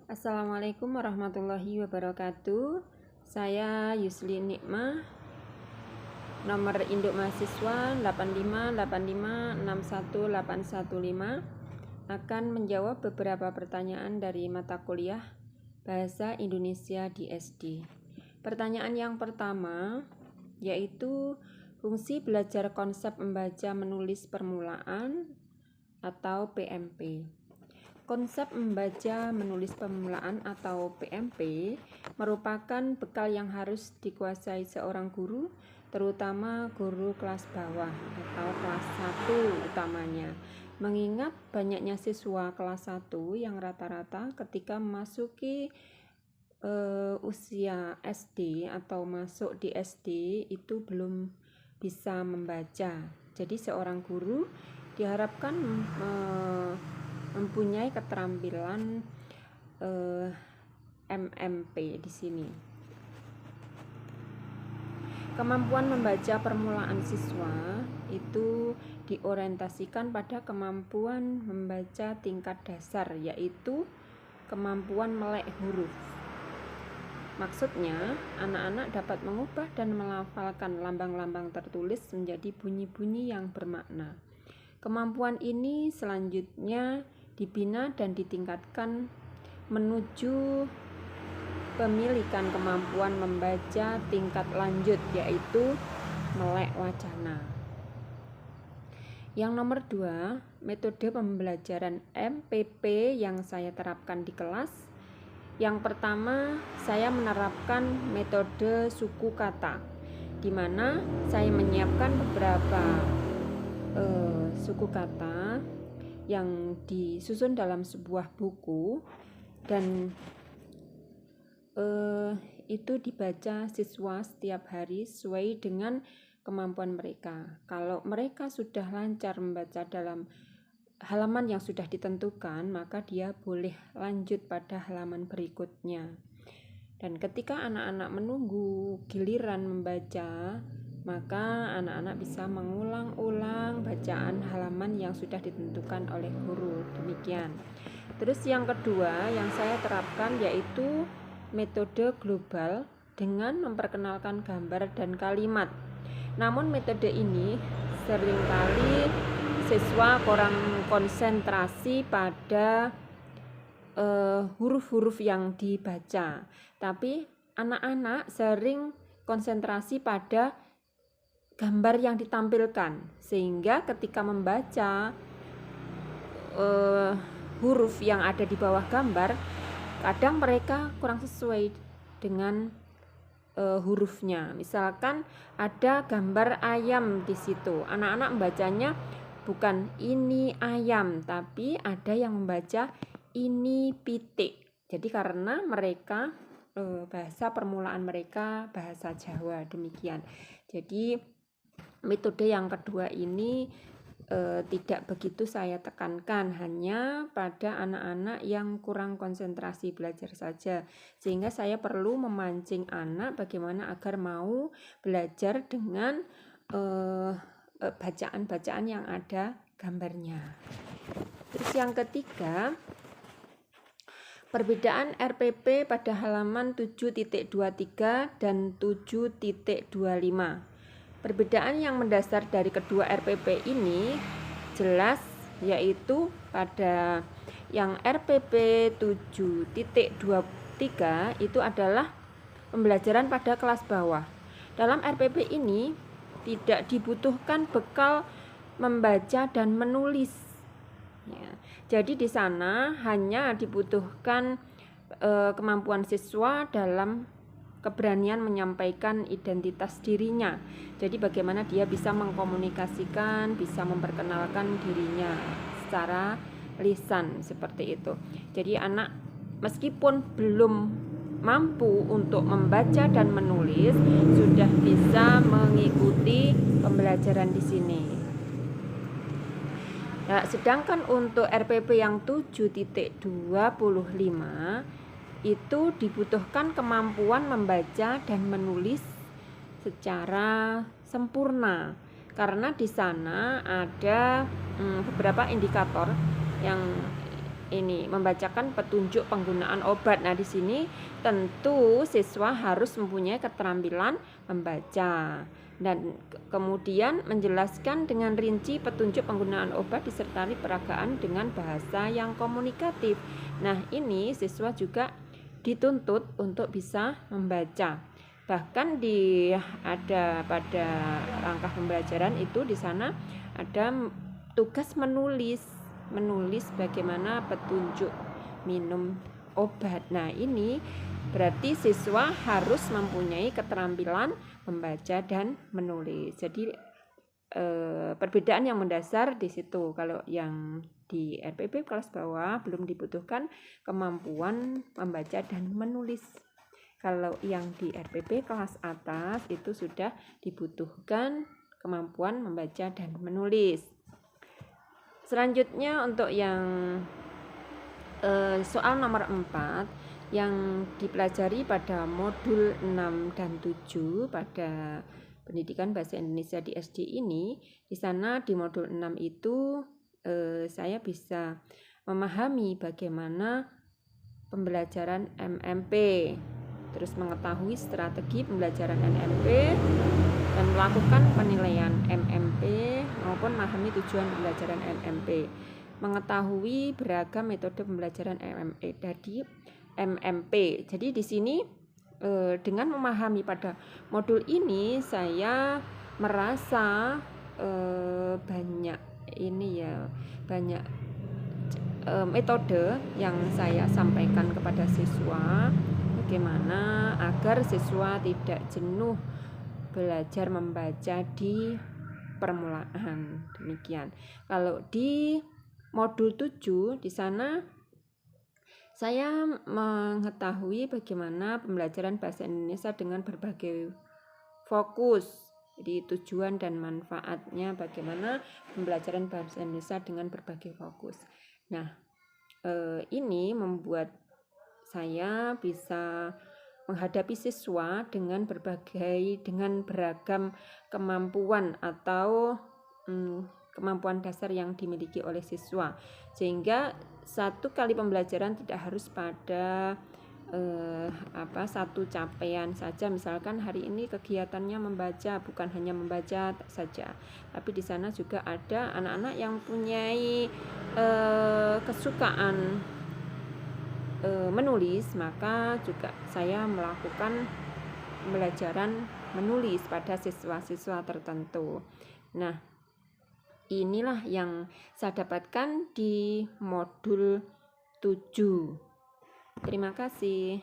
Assalamualaikum warahmatullahi wabarakatuh. Saya Yusli Nikmah, nomor induk mahasiswa 858561815, akan menjawab beberapa pertanyaan dari mata kuliah Bahasa Indonesia di SD. Pertanyaan yang pertama yaitu fungsi belajar konsep membaca menulis permulaan atau PMP. Konsep membaca menulis permulaan atau PMP merupakan bekal yang harus dikuasai seorang guru, terutama guru kelas bawah atau kelas 1 utamanya. Mengingat banyaknya siswa kelas 1 yang rata-rata ketika memasuki usia SD atau masuk di SD itu belum bisa membaca. Jadi seorang guru diharapkan mempunyai keterampilan MMP di sini. Kemampuan membaca permulaan siswa itu diorientasikan pada kemampuan membaca tingkat dasar, yaitu kemampuan melek huruf. Maksudnya, anak-anak dapat mengubah dan melafalkan lambang-lambang tertulis menjadi bunyi-bunyi yang bermakna. Kemampuan ini selanjutnya dibina dan ditingkatkan menuju pemilikan kemampuan membaca tingkat lanjut, yaitu melek wacana. Yang nomor 2, metode pembelajaran MPP yang saya terapkan di kelas. Yang pertama, saya menerapkan metode suku kata, di mana saya menyiapkan beberapa suku kata yang disusun dalam sebuah buku dan itu dibaca siswa setiap hari sesuai dengan kemampuan mereka. Kalau mereka sudah lancar membaca dalam halaman yang sudah ditentukan, maka dia boleh lanjut pada halaman berikutnya. Dan ketika anak-anak menunggu giliran membaca, maka anak-anak bisa mengulang-ulang bacaan halaman yang sudah ditentukan oleh guru. Demikian. Terus yang kedua yang saya terapkan yaitu metode global dengan memperkenalkan gambar dan kalimat. Namun metode ini seringkali siswa kurang konsentrasi pada huruf-huruf yang dibaca, tapi anak-anak sering konsentrasi pada gambar yang ditampilkan, sehingga ketika membaca huruf yang ada di bawah gambar, kadang mereka kurang sesuai dengan hurufnya. Misalkan ada gambar ayam di situ, anak-anak membacanya bukan ini ayam, tapi ada yang membaca ini pitik. Jadi karena mereka bahasa permulaan mereka bahasa Jawa, demikian. Jadi metode yang kedua ini tidak begitu saya tekankan, hanya pada anak-anak yang kurang konsentrasi belajar saja, sehingga saya perlu memancing anak bagaimana agar mau belajar dengan bacaan-bacaan yang ada gambarnya. Terus yang ketiga, perbedaan RPP pada halaman 7.23 dan 7.25. Perbedaan yang mendasar dari kedua RPP ini jelas, yaitu pada yang RPP 7.23 itu adalah pembelajaran pada kelas bawah. Dalam RPP ini tidak dibutuhkan bekal membaca dan menulis. Ya, jadi di sana hanya dibutuhkan kemampuan siswa dalam keberanian menyampaikan identitas dirinya. Jadi bagaimana dia bisa mengkomunikasikan, bisa memperkenalkan dirinya secara lisan, seperti itu. Jadi anak meskipun belum mampu untuk membaca dan menulis, sudah bisa mengikuti pembelajaran di sini. Nah, sedangkan untuk RPP yang 7.25 itu dibutuhkan kemampuan membaca dan menulis secara sempurna, karena di sana ada beberapa indikator yang ini membacakan petunjuk penggunaan obat. Nah, di sini tentu siswa harus mempunyai keterampilan membaca dan kemudian menjelaskan dengan rinci petunjuk penggunaan obat disertai peragaan dengan bahasa yang komunikatif. Nah, ini siswa juga dituntut untuk bisa membaca. Bahkan ada pada langkah pembelajaran itu di sana ada tugas menulis bagaimana petunjuk minum obat. Nah, ini berarti siswa harus mempunyai keterampilan membaca dan menulis. Jadi perbedaan yang mendasar di situ. Kalau yang di RPP kelas bawah belum dibutuhkan kemampuan membaca dan menulis. Kalau yang di RPP kelas atas itu sudah dibutuhkan kemampuan membaca dan menulis. Selanjutnya untuk yang soal nomor 4 yang dipelajari pada modul 6 dan 7 pada pendidikan bahasa Indonesia di SD ini. Di sana di modul 6 itu saya bisa memahami bagaimana pembelajaran MMP, terus mengetahui strategi pembelajaran MMP dan melakukan penilaian MMP maupun memahami tujuan pembelajaran MMP, mengetahui beragam metode pembelajaran MMP. Jadi di sini dengan memahami pada modul ini saya merasa banyak metode yang saya sampaikan kepada siswa, bagaimana agar siswa tidak jenuh belajar membaca di permulaan. Demikian. Kalau di modul 7 di sana saya mengetahui bagaimana pembelajaran bahasa Indonesia dengan berbagai fokus. Jadi tujuan dan manfaatnya bagaimana pembelajaran bahasa Indonesia dengan berbagai fokus. Nah, ini membuat saya bisa menghadapi siswa dengan beragam kemampuan atau kemampuan dasar yang dimiliki oleh siswa, sehingga satu kali pembelajaran tidak harus pada satu capaian saja. Misalkan hari ini kegiatannya membaca, bukan hanya membaca saja, tapi di sana juga ada anak-anak yang mempunyai kesukaan menulis, maka juga saya melakukan pembelajaran menulis pada siswa-siswa tertentu. Nah, inilah yang saya dapatkan di modul 7. Terima kasih.